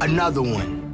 another one.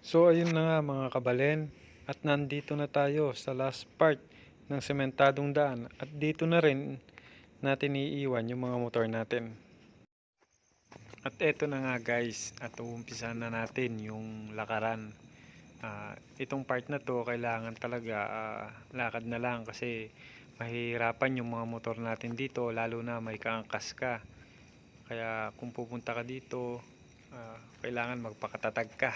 So ayun na nga mga kabalen, at nandito na tayo sa last part ng sementadong daan, at dito na rin natin iiwan yung mga motor natin. At eto na nga guys, at uumpisan na natin yung lakaran. Itong part na to kailangan talaga lakad na lang, kasi mahirapan yung mga motor natin dito, lalo na may kaangkas ka. Kaya kung pupunta ka dito, kailangan magpakatatag ka.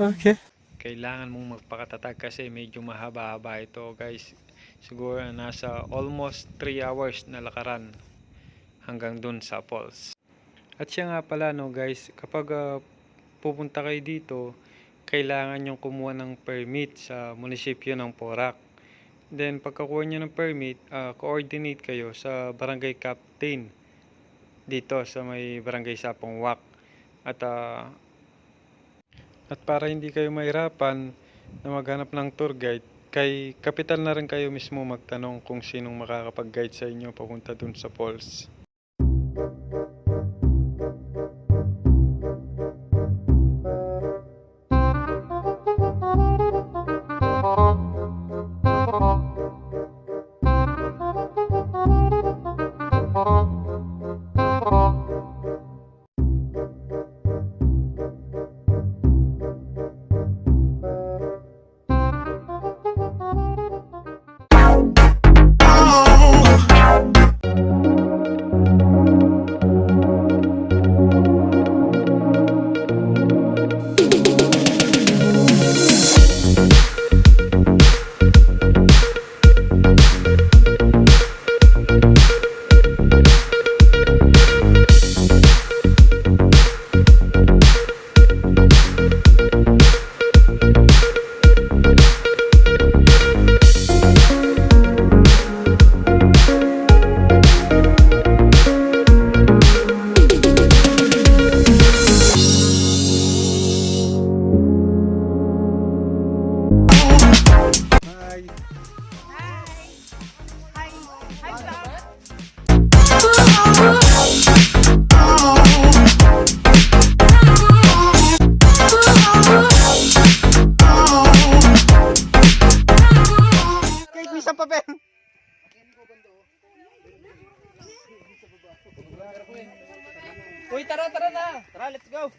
Okay. Kailangan mong magpakatatag kasi medyo mahaba-haba ito guys. Siguro nasa almost 3 hours na lakaran hanggang dun sa falls. At siya nga pala no guys, kapag pupunta kayo dito, kailangan yung kumuha ng permit sa munisipyo ng Porac. Then pagkakuha nyo ng permit, coordinate kayo sa barangay captain dito sa may Barangay Sapang Uwak. At para hindi kayo mahirapan na maghanap ng tour guide, kay kapitan na rin kayo mismo magtanong kung sinong makakapag-guide sa inyo papunta dun sa falls. Uy, tara na. Tara, let's go.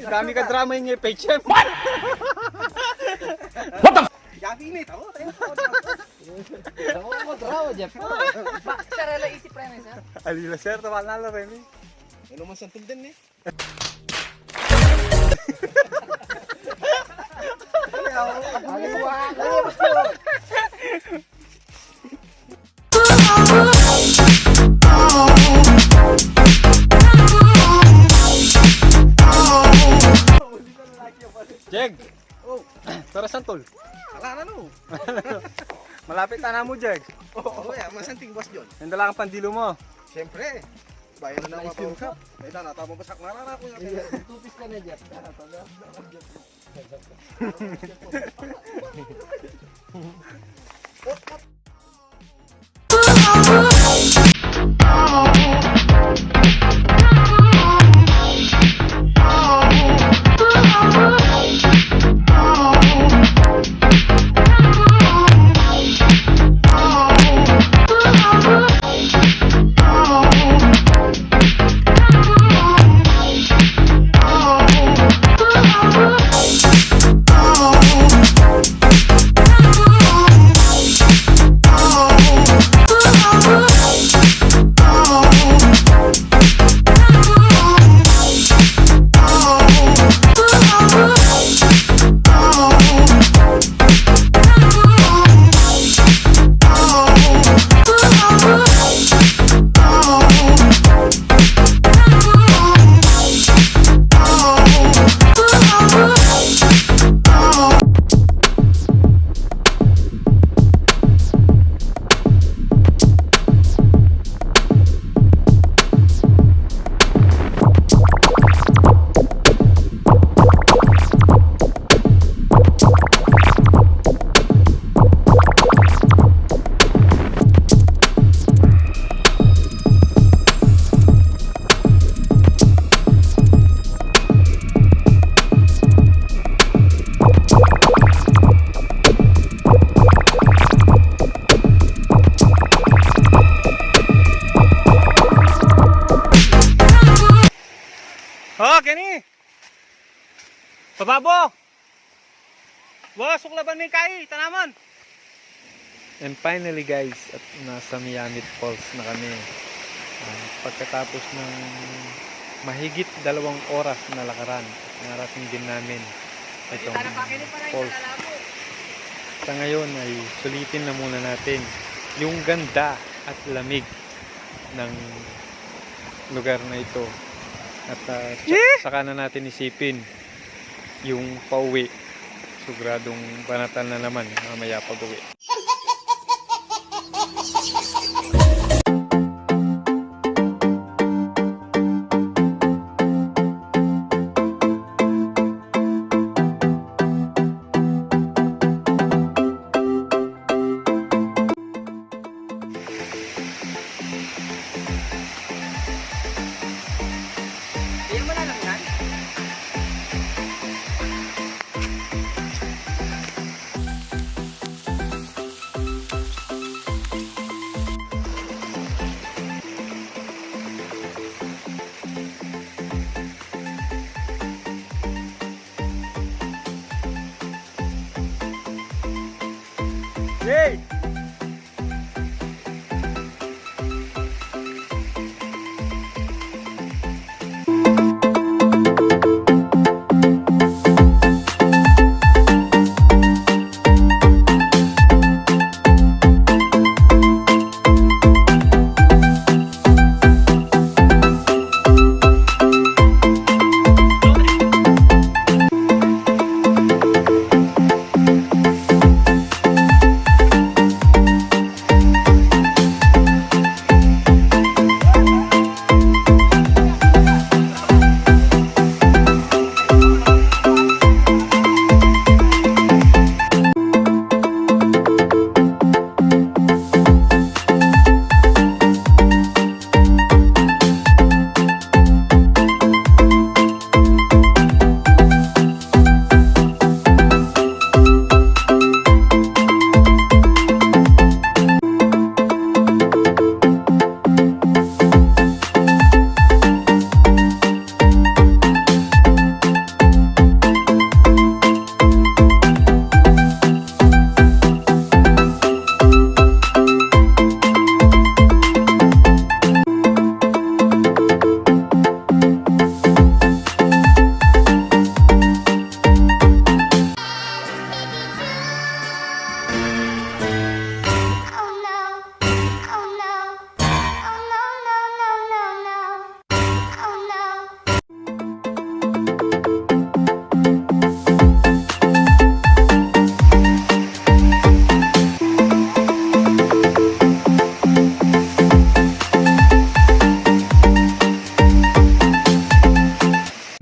Dami ka drama yung page chef. Gabi ini tahu, tahu mo drama Jeff. Sarala isip pre sir. Alila sir, tawal na lang rin eh. Ano man santol din eh. Jeg! Oh, tara santol. Ala na no. Malapit na mo, Jeg. Oo, ya, masanting boss John. Nandala ang pandilo mo. Siyempre. Bayan na naman ako. Ay, natama ba sak na ako niya. Tupis ka na Jeff. Oh, kini. Pababo. Suklaban may kai, tanaman. And finally guys, at nasa Miyamit Falls na kami. Pagkatapos ng mahigit 2 oras na lakaran, narating din namin itong falls. Sa ngayon ay sulitin na muna natin yung ganda at lamig ng lugar na ito. At saka na natin isipin yung pauwi. Siguradong banatan na naman mamaya pag-uwi. Yay!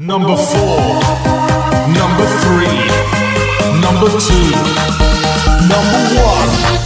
Number 4, number 3, number 2, number 1.